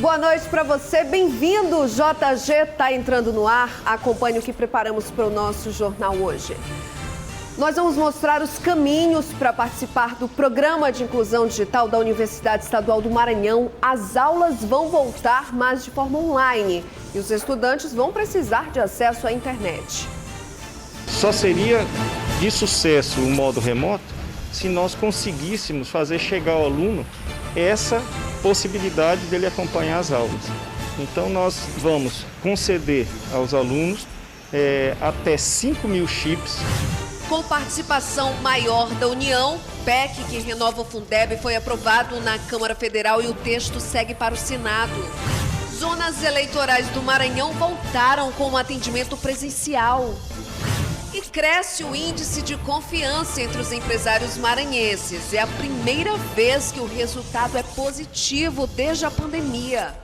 Boa noite para você, bem-vindo. O JG está entrando no ar. Acompanhe o que preparamos para o nosso jornal hoje. Nós vamos mostrar os caminhos para participar do Programa de Inclusão Digital da Universidade Estadual do Maranhão. As aulas vão voltar, mas de forma online, e os estudantes vão precisar de acesso à internet. Só seria de sucesso o modo remoto se nós conseguíssemos fazer chegar ao aluno essa possibilidade dele acompanhar as aulas. Então nós vamos conceder aos alunos até 5.000 chips. Com participação maior da União, PEC que renova o Fundeb foi aprovado na Câmara Federal e o texto segue para o Senado. Zonas eleitorais do Maranhão voltaram com o atendimento presencial. E cresce o índice de confiança entre os empresários maranhenses. É a primeira vez que o resultado é positivo desde a pandemia.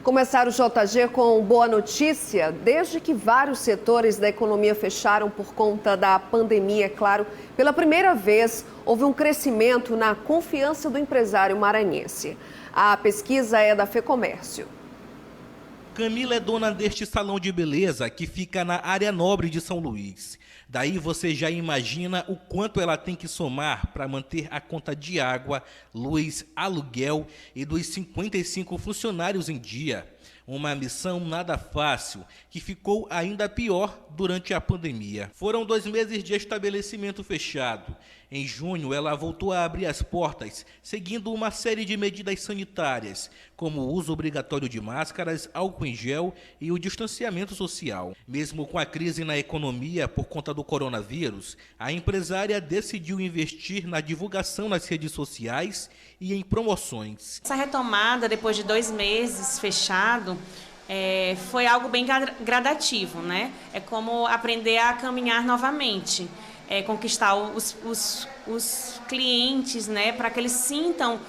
Começar o JG com boa notícia. Desde que vários setores da economia fecharam por conta da pandemia, é claro, pela primeira vez houve um crescimento na confiança do empresário maranhense. A pesquisa é da FEComércio. Camila é dona deste salão de beleza que fica na área nobre de São Luís. Daí você já imagina o quanto ela tem que somar para manter a conta de água, luz, aluguel e dos 55 funcionários em dia. Uma missão nada fácil, que ficou ainda pior durante a pandemia. Foram 2 meses de estabelecimento fechado. Em junho, ela voltou a abrir as portas, seguindo uma série de medidas sanitárias, como o uso obrigatório de máscaras, álcool em gel e o distanciamento social. Mesmo com a crise na economia por conta do coronavírus, a empresária decidiu investir na divulgação nas redes sociais e em promoções. Essa retomada, depois de 2 meses fechado, foi algo bem gradativo, né? É como aprender a caminhar novamente, conquistar os clientes, né? Para que eles sintam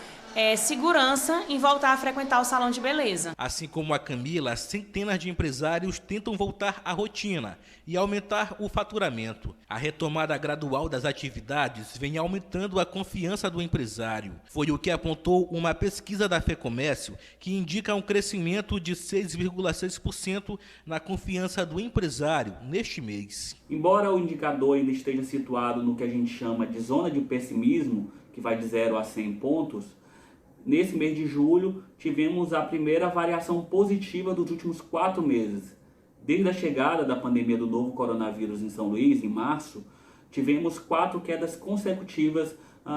segurança em voltar a frequentar o salão de beleza. Assim como a Camila, centenas de empresários tentam voltar à rotina e aumentar o faturamento. A retomada gradual das atividades vem aumentando a confiança do empresário. Foi o que apontou uma pesquisa da FEComércio, que indica um crescimento de 6,6% na confiança do empresário neste mês. Embora o indicador ainda esteja situado no que a gente chama de zona de pessimismo, que vai de 0 a 100 pontos, nesse mês de julho, tivemos a primeira variação positiva dos últimos 4 meses. Desde a chegada da pandemia do novo coronavírus em São Luís, em março, tivemos 4 quedas consecutivas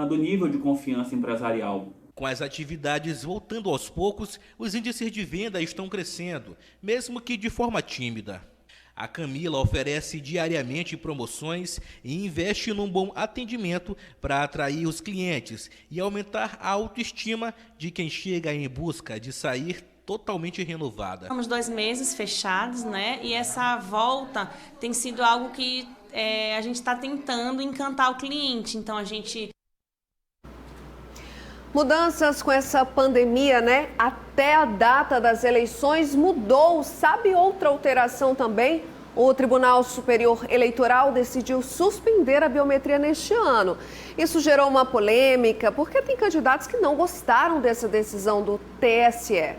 do nível de confiança empresarial. Com as atividades voltando aos poucos, os índices de venda estão crescendo, mesmo que de forma tímida. A Camila oferece diariamente promoções e investe num bom atendimento para atrair os clientes e aumentar a autoestima de quem chega em busca de sair totalmente renovada. Estamos 2 meses fechados, né? E essa volta tem sido algo que a gente está tentando encantar o cliente. Então a gente... Mudanças com essa pandemia, né? Até a data das eleições mudou. Sabe outra alteração também? O Tribunal Superior Eleitoral decidiu suspender a biometria neste ano. Isso gerou uma polêmica, porque tem candidatos que não gostaram dessa decisão do TSE.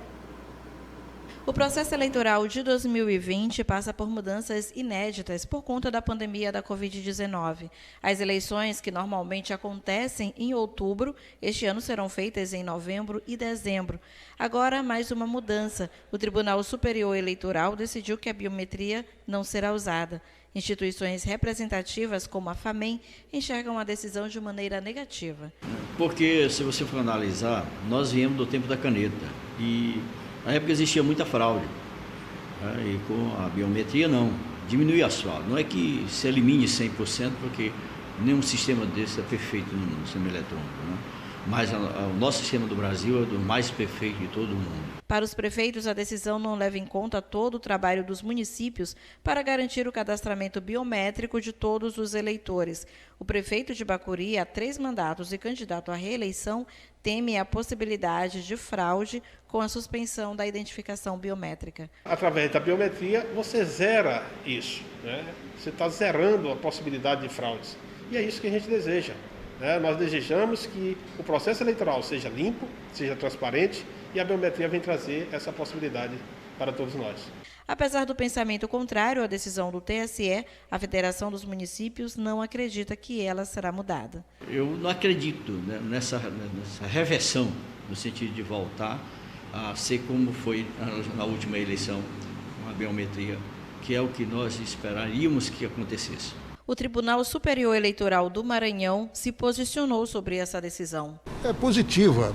O processo eleitoral de 2020 passa por mudanças inéditas por conta da pandemia da Covid-19. As eleições, que normalmente acontecem em outubro, este ano serão feitas em novembro e dezembro. Agora, mais uma mudança. O Tribunal Superior Eleitoral decidiu que a biometria não será usada. Instituições representativas, como a FAMEM, enxergam a decisão de maneira negativa. Porque, se você for analisar, nós viemos do tempo da caneta e na época existia muita fraude, né? E com a biometria não, diminui as fraudes. Não é que se elimine 100%, porque nenhum sistema desse é perfeito no sistema eletrônico, né? mas o nosso sistema do Brasil é do mais perfeito de todo o mundo. Para os prefeitos, a decisão não leva em conta todo o trabalho dos municípios para garantir o cadastramento biométrico de todos os eleitores. O prefeito de Bacuri, há 3 mandatos e candidato à reeleição, teme a possibilidade de fraude com a suspensão da identificação biométrica. Através da biometria, você zera isso, né? Você está zerando a possibilidade de fraudes. E é isso que a gente deseja. Nós desejamos que o processo eleitoral seja limpo, seja transparente, e a biometria vem trazer essa possibilidade para todos nós. Apesar do pensamento contrário à decisão do TSE, a Federação dos Municípios não acredita que ela será mudada. Eu não acredito, né, nessa reversão, no sentido de voltar a ser como foi na última eleição, uma biometria, que é o que nós esperaríamos que acontecesse. O Tribunal Superior Eleitoral do Maranhão se posicionou sobre essa decisão. É positiva,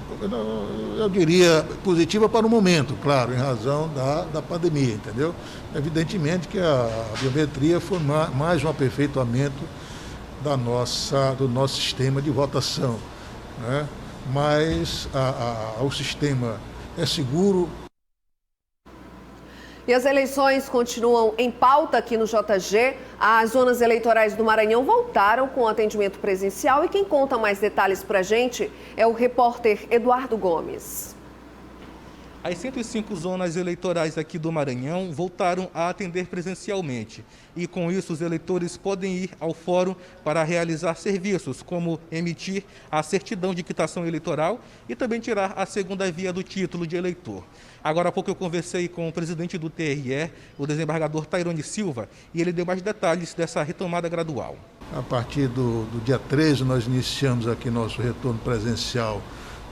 eu diria positiva para o momento, claro, em razão da pandemia, entendeu? Evidentemente que a biometria foi mais um aperfeiçoamento do nosso sistema de votação, né? Mas o sistema é seguro. E as eleições continuam em pauta aqui no JG. As zonas eleitorais do Maranhão voltaram com atendimento presencial e quem conta mais detalhes para a gente é o repórter Eduardo Gomes. As 105 zonas eleitorais aqui do Maranhão voltaram a atender presencialmente. E com isso os eleitores podem ir ao fórum para realizar serviços, como emitir a certidão de quitação eleitoral e também tirar a segunda via do título de eleitor. Agora há pouco eu conversei com o presidente do TRE, o desembargador Tairone Silva, e ele deu mais detalhes dessa retomada gradual. A partir do dia 13 nós iniciamos aqui nosso retorno presencial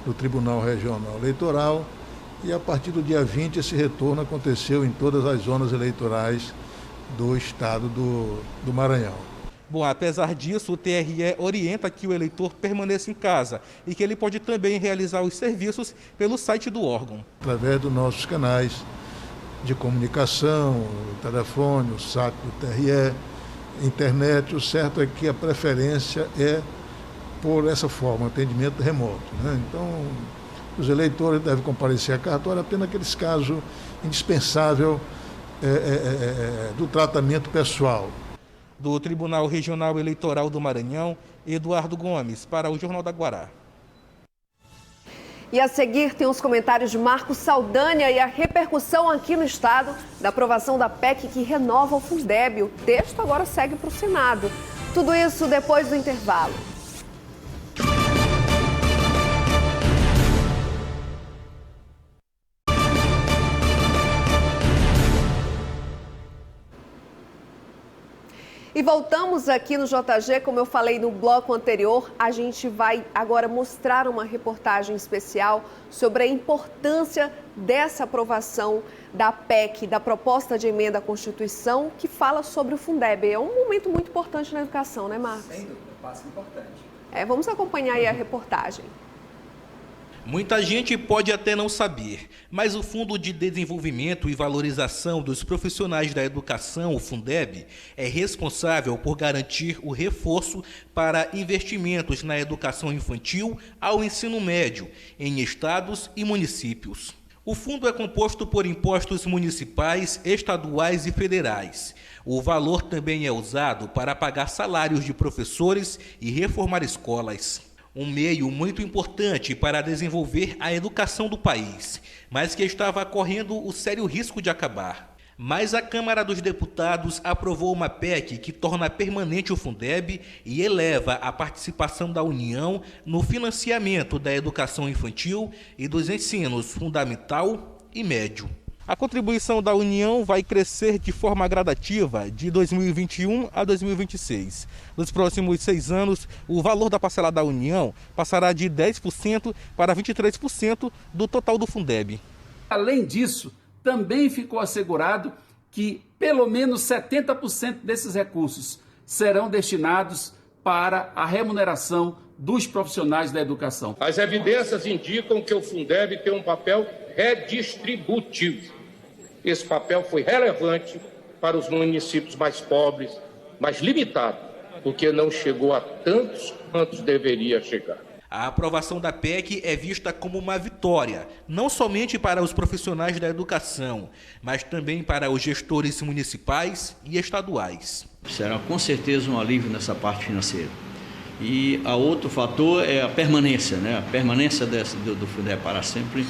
do Tribunal Regional Eleitoral. E a partir do dia 20 esse retorno aconteceu em todas as zonas eleitorais do estado do Maranhão. Bom, apesar disso, o TRE orienta que o eleitor permaneça em casa e que ele pode também realizar os serviços pelo site do órgão. Através dos nossos canais de comunicação, o telefone, o site do TRE, internet, o certo é que a preferência é por essa forma, atendimento remoto, né? Então, os eleitores devem comparecer a cartório apenas naqueles casos indispensáveis do tratamento pessoal. Do Tribunal Regional Eleitoral do Maranhão, Eduardo Gomes, para o Jornal da Guará. E a seguir tem os comentários de Marcos Saldanha e a repercussão aqui no estado da aprovação da PEC que renova o Fundeb. O texto agora segue para o Senado. Tudo isso depois do intervalo. E voltamos aqui no JG, como eu falei no bloco anterior, a gente vai agora mostrar uma reportagem especial sobre a importância dessa aprovação da PEC, da proposta de emenda à Constituição, que fala sobre o Fundeb. É um momento muito importante na educação, né, Marcos? Sem dúvida, um passo importante. Vamos acompanhar aí a reportagem. Muita gente pode até não saber, mas o Fundo de Desenvolvimento e Valorização dos Profissionais da Educação, o Fundeb, é responsável por garantir o reforço para investimentos na educação infantil ao ensino médio, em estados e municípios. O fundo é composto por impostos municipais, estaduais e federais. O valor também é usado para pagar salários de professores e reformar escolas. Um meio muito importante para desenvolver a educação do país, mas que estava correndo o sério risco de acabar. Mas a Câmara dos Deputados aprovou uma PEC que torna permanente o Fundeb e eleva a participação da União no financiamento da educação infantil e dos ensinos fundamental e médio. A contribuição da União vai crescer de forma gradativa de 2021 a 2026. Nos próximos 6 anos, o valor da parcela da União passará de 10% para 23% do total do Fundeb. Além disso, também ficou assegurado que pelo menos 70% desses recursos serão destinados para a remuneração dos profissionais da educação. As evidências indicam que o Fundeb tem um papel redistributivo. Esse papel foi relevante para os municípios mais pobres, mas limitado, porque não chegou a tantos quantos deveria chegar. A aprovação da PEC é vista como uma vitória, não somente para os profissionais da educação, mas também para os gestores municipais e estaduais. Será com certeza um alívio nessa parte financeira. E a outro fator é a permanência, né? A permanência do Fundeb para sempre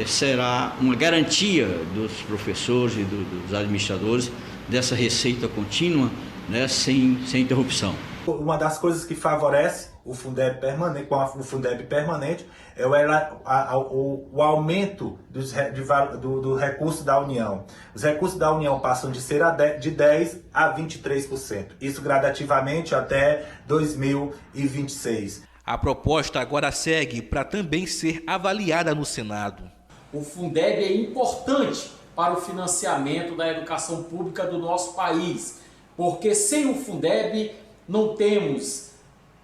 será uma garantia dos professores e dos administradores dessa receita contínua, né? sem interrupção. Uma das coisas que favorece o Fundeb permanente, com o Fundeb permanente, é o aumento do recurso da União. Os recursos da União passam de 10% a 23%. Isso gradativamente até 2026. A proposta agora segue para também ser avaliada no Senado. O Fundeb é importante para o financiamento da educação pública do nosso país, porque sem o Fundeb não temos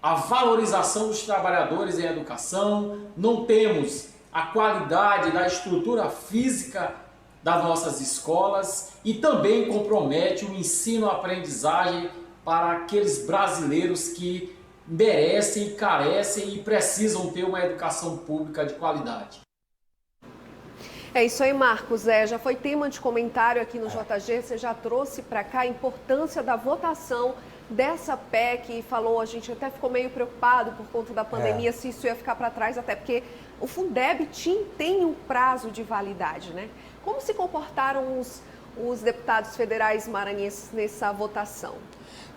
a valorização dos trabalhadores em educação, não temos a qualidade da estrutura física das nossas escolas e também compromete o ensino-aprendizagem para aqueles brasileiros que merecem, carecem e precisam ter uma educação pública de qualidade. É isso aí, Marcos. Já foi tema de comentário aqui no JG, você já trouxe para cá a importância da votação dessa PEC e falou, a gente até ficou meio preocupado por conta da pandemia, se isso ia ficar para trás, até porque o Fundeb tem um prazo de validade, né? Como se comportaram os deputados federais maranhenses nessa votação?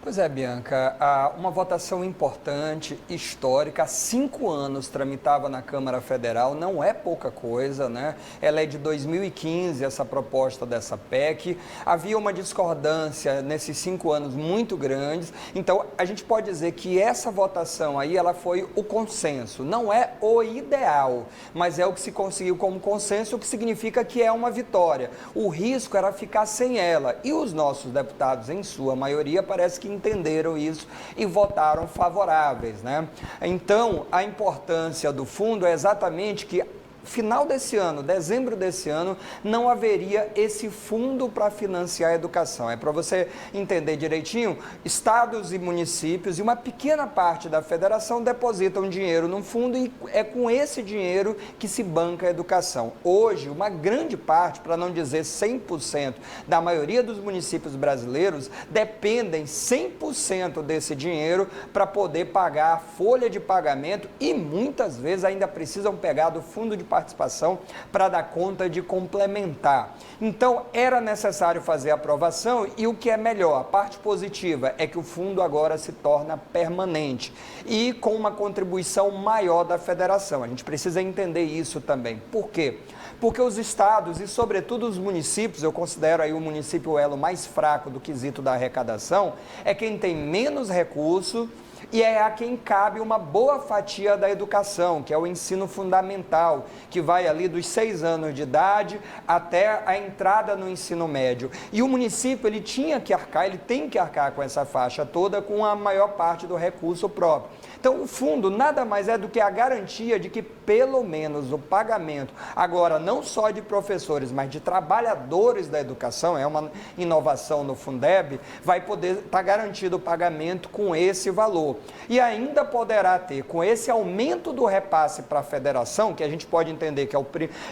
Pois é, Bianca, uma votação importante, histórica, há 5 anos tramitava na Câmara Federal, não é pouca coisa, né? Ela é de 2015, essa proposta dessa PEC, havia uma discordância nesses 5 anos muito grandes, então a gente pode dizer que essa votação aí, ela foi o consenso, não é o ideal, mas é o que se conseguiu como consenso, o que significa que é uma vitória. O risco era ficar sem ela, e os nossos deputados, em sua maioria, parece que entenderam isso e votaram favoráveis, né? Então, a importância do fundo é exatamente que final desse ano, dezembro desse ano, não haveria esse fundo para financiar a educação. É para você entender direitinho, estados e municípios e uma pequena parte da federação depositam dinheiro num fundo e é com esse dinheiro que se banca a educação. Hoje, uma grande parte, para não dizer 100%, da maioria dos municípios brasileiros dependem 100% desse dinheiro para poder pagar a folha de pagamento e muitas vezes ainda precisam pegar do fundo de participação para dar conta de complementar. Então, era necessário fazer a aprovação e o que é melhor, a parte positiva é que o fundo agora se torna permanente e com uma contribuição maior da federação. A gente precisa entender isso também. Por quê? Porque os estados e, sobretudo, os municípios, eu considero aí o município o elo mais fraco do quesito da arrecadação, é quem tem menos recurso e é a quem cabe uma boa fatia da educação, que é o ensino fundamental, que vai ali dos 6 anos de idade até a entrada no ensino médio. E o município, ele tem que arcar com essa faixa toda com a maior parte do recurso próprio. Então, o fundo nada mais é do que a garantia de que, pelo menos, o pagamento, agora não só de professores, mas de trabalhadores da educação, é uma inovação no Fundeb, vai poder estar garantido o pagamento com esse valor. E ainda poderá ter, com esse aumento do repasse para a federação, que a gente pode entender que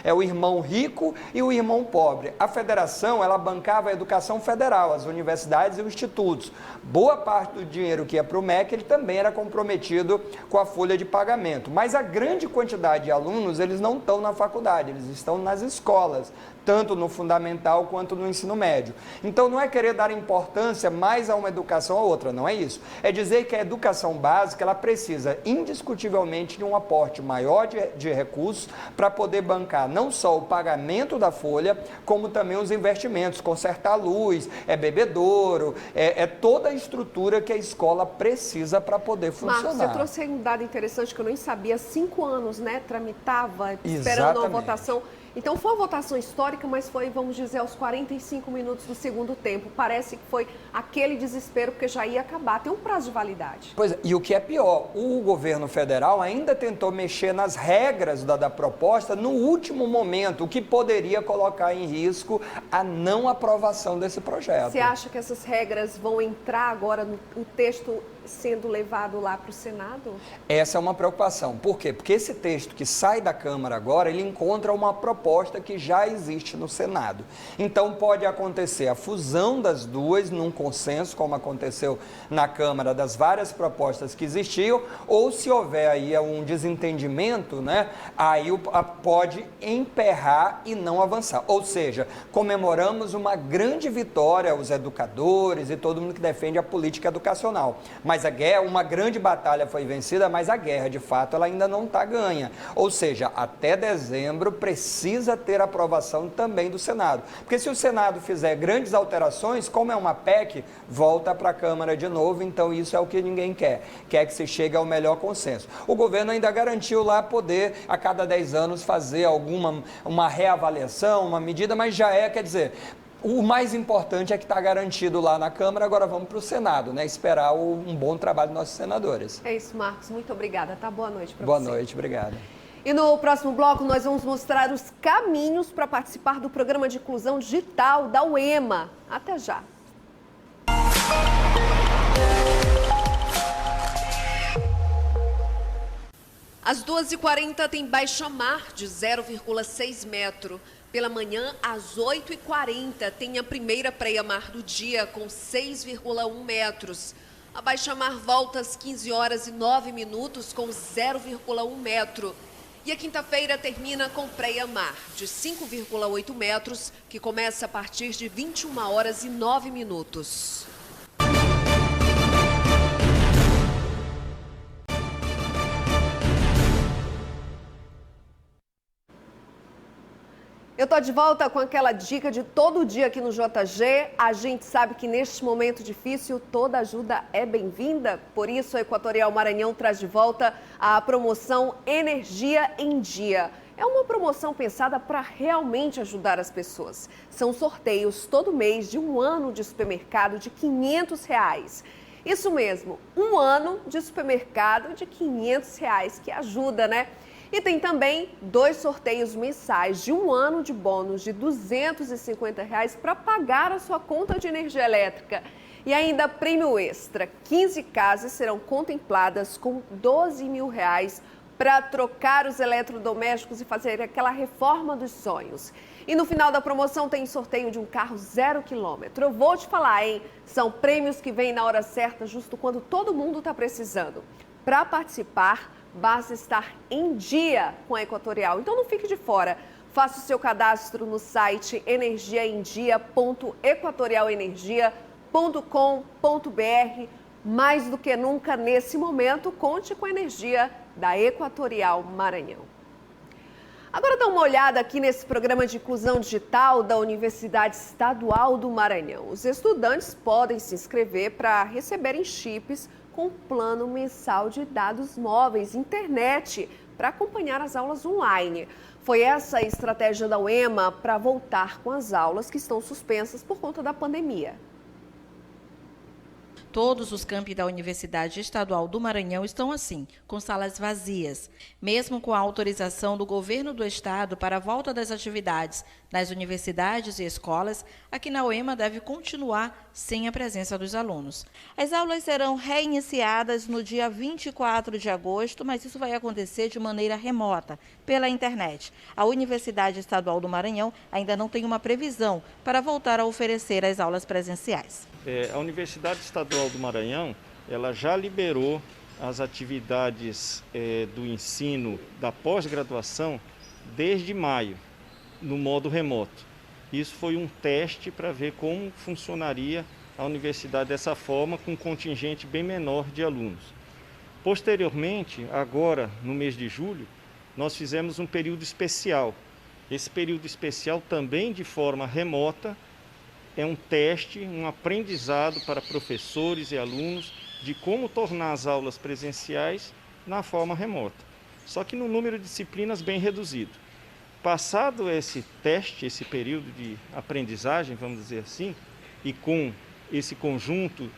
é o irmão rico e o irmão pobre. A federação, ela bancava a educação federal, as universidades e os institutos. Boa parte do dinheiro que ia para o MEC, ele também era comprometido com a folha de pagamento. Mas a grande quantidade de alunos, eles não estão na faculdade, eles estão nas escolas, tanto no fundamental quanto no ensino médio. Então, não é querer dar importância mais a uma educação ou a outra, não é isso. É dizer que a educação básica, ela precisa indiscutivelmente de um aporte maior de recursos para poder bancar não só o pagamento da folha, como também os investimentos, consertar luz, bebedouro, toda a estrutura que a escola precisa para poder funcionar. Marcos, você trouxe aí um dado interessante que eu nem sabia, 5 anos, né, tramitava, esperando a votação. Então, foi uma votação histórica, mas foi, vamos dizer, aos 45 minutos do segundo tempo. Parece que foi aquele desespero, porque já ia acabar. Tem um prazo de validade. Pois é, e o que é pior, o governo federal ainda tentou mexer nas regras da proposta no último momento, o que poderia colocar em risco a não aprovação desse projeto. Você acha que essas regras vão entrar agora no texto sendo levado lá para o Senado? Essa é uma preocupação. Por quê? Porque esse texto que sai da Câmara agora, ele encontra uma proposta que já existe no Senado. Então pode acontecer a fusão das duas num consenso, como aconteceu na Câmara, das várias propostas que existiam, ou se houver aí um desentendimento, né, aí pode emperrar e não avançar. Ou seja, comemoramos uma grande vitória, os educadores e todo mundo que defende a política educacional. Mas a guerra, uma grande batalha foi vencida, mas a guerra, de fato, ela ainda não está ganha. Ou seja, até dezembro precisa ter aprovação também do Senado. Porque se o Senado fizer grandes alterações, como é uma PEC, volta para a Câmara de novo, então isso é o que ninguém quer. Quer que se chegue ao melhor consenso. O governo ainda garantiu lá poder, a cada 10 anos, fazer uma reavaliação, uma medida, mas já quer dizer... O mais importante é que está garantido lá na Câmara, agora vamos para o Senado, né? Esperar um bom trabalho dos nossos senadores. É isso, Marcos. Muito obrigada, tá? Boa noite para você. Boa noite, obrigada. E no próximo bloco nós vamos mostrar os caminhos para participar do Programa de Inclusão Digital da UEMA. Até já. Às 2h40 tem baixa mar de 0,6 metro. Pela manhã, às 8h40, tem a primeira praia-mar do dia, com 6,1 metros. A baixa-mar volta às 15h09, com 0,1 metro. E a quinta-feira termina com praia-mar de 5,8 metros, que começa a partir de 21h09. Eu tô de volta com aquela dica de todo dia aqui no JG. A gente sabe que neste momento difícil toda ajuda é bem-vinda. Por isso, a Equatorial Maranhão traz de volta a promoção Energia em Dia. É uma promoção pensada para realmente ajudar as pessoas. São sorteios todo mês de um ano de supermercado de R$500. Isso mesmo, um ano de supermercado de R$500, que ajuda, né? E tem também 2 sorteios mensais de um ano de bônus de R$250 para pagar a sua conta de energia elétrica. E ainda prêmio extra, 15 casas serão contempladas com R$12 mil para trocar os eletrodomésticos e fazer aquela reforma dos sonhos. E no final da promoção tem sorteio de um carro 0 quilômetro. Eu vou te falar, hein? São prêmios que vêm na hora certa, justo quando todo mundo está precisando. Para participar, basta estar em dia com a Equatorial. Então não fique de fora. Faça o seu cadastro no site energiaemdia.equatorialenergia.com.br. Mais do que nunca, nesse momento, conte com a energia da Equatorial Maranhão. Agora dá uma olhada aqui nesse programa de inclusão digital da Universidade Estadual do Maranhão. Os estudantes podem se inscrever para receberem chips com plano mensal de dados móveis, internet, para acompanhar as aulas online. Foi essa a estratégia da UEMA para voltar com as aulas que estão suspensas por conta da pandemia. Todos os campi da Universidade Estadual do Maranhão estão assim, com salas vazias. Mesmo com a autorização do governo do estado para a volta das atividades nas universidades e escolas, aqui na UEMA deve continuar sem a presença dos alunos. As aulas serão reiniciadas no dia 24 de agosto, mas isso vai acontecer de maneira remota, pela internet. A Universidade Estadual do Maranhão ainda não tem uma previsão para voltar a oferecer as aulas presenciais. A Universidade Estadual do Maranhão, ela já liberou as atividades do ensino da pós-graduação desde maio, no modo remoto. Isso foi um teste para ver como funcionaria a universidade dessa forma, com um contingente bem menor de alunos. Posteriormente, agora no mês de julho, nós fizemos um período especial. Esse período especial também de forma remota, é um teste, um aprendizado para professores e alunos de como tornar as aulas presenciais na forma remota, só que num número de disciplinas bem reduzido. Passado esse teste, esse período de aprendizagem, vamos dizer assim, e com esse conjunto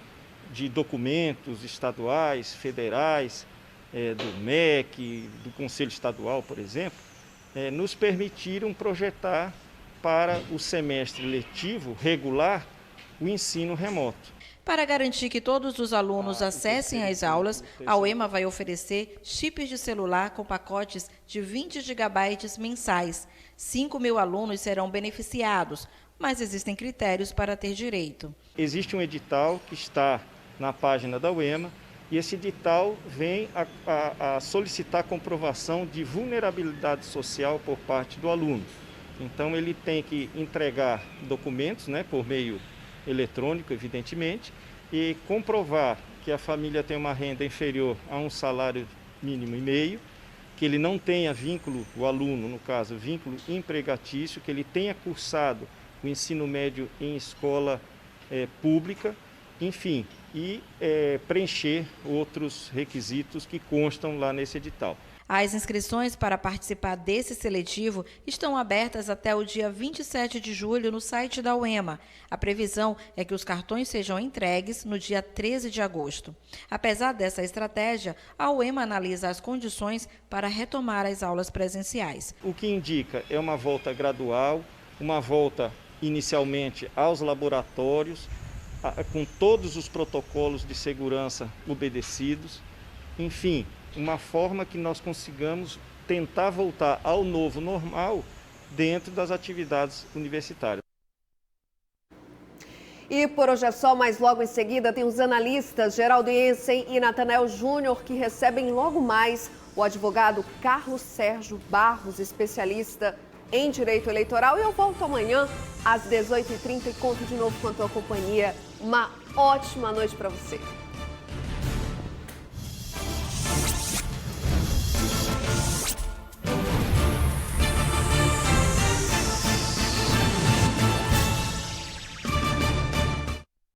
de documentos estaduais, federais, do MEC, do Conselho Estadual, por exemplo, nos permitiram projetar para o semestre letivo regular o ensino remoto. Para garantir que todos os alunos acessem as aulas, a UEMA vai oferecer chips de celular com pacotes de 20 GB mensais. 5.000 alunos serão beneficiados, mas existem critérios para ter direito. Existe um edital que está na página da UEMA e esse edital vem a solicitar comprovação de vulnerabilidade social por parte do aluno. Então ele tem que entregar documentos, por meio eletrônico, evidentemente, e comprovar que a família tem uma renda inferior a um salário mínimo e meio, que ele não tenha vínculo, o aluno, no caso, vínculo empregatício, que ele tenha cursado o ensino médio em escola pública, enfim, e preencher outros requisitos que constam lá nesse edital. As inscrições para participar desse seletivo estão abertas até o dia 27 de julho no site da UEMA. A previsão é que os cartões sejam entregues no dia 13 de agosto. Apesar dessa estratégia, a UEMA analisa as condições para retomar as aulas presenciais. O que indica é uma volta gradual, uma volta inicialmente aos laboratórios, com todos os protocolos de segurança obedecidos, enfim, uma forma que nós consigamos tentar voltar ao novo normal dentro das atividades universitárias. E por hoje é só, mas logo em seguida tem os analistas Geraldo Jensen e Natanael Júnior que recebem logo mais o advogado Carlos Sérgio Barros, especialista em direito eleitoral. E eu volto amanhã às 18h30 e conto de novo com a tua companhia. Uma ótima noite para você.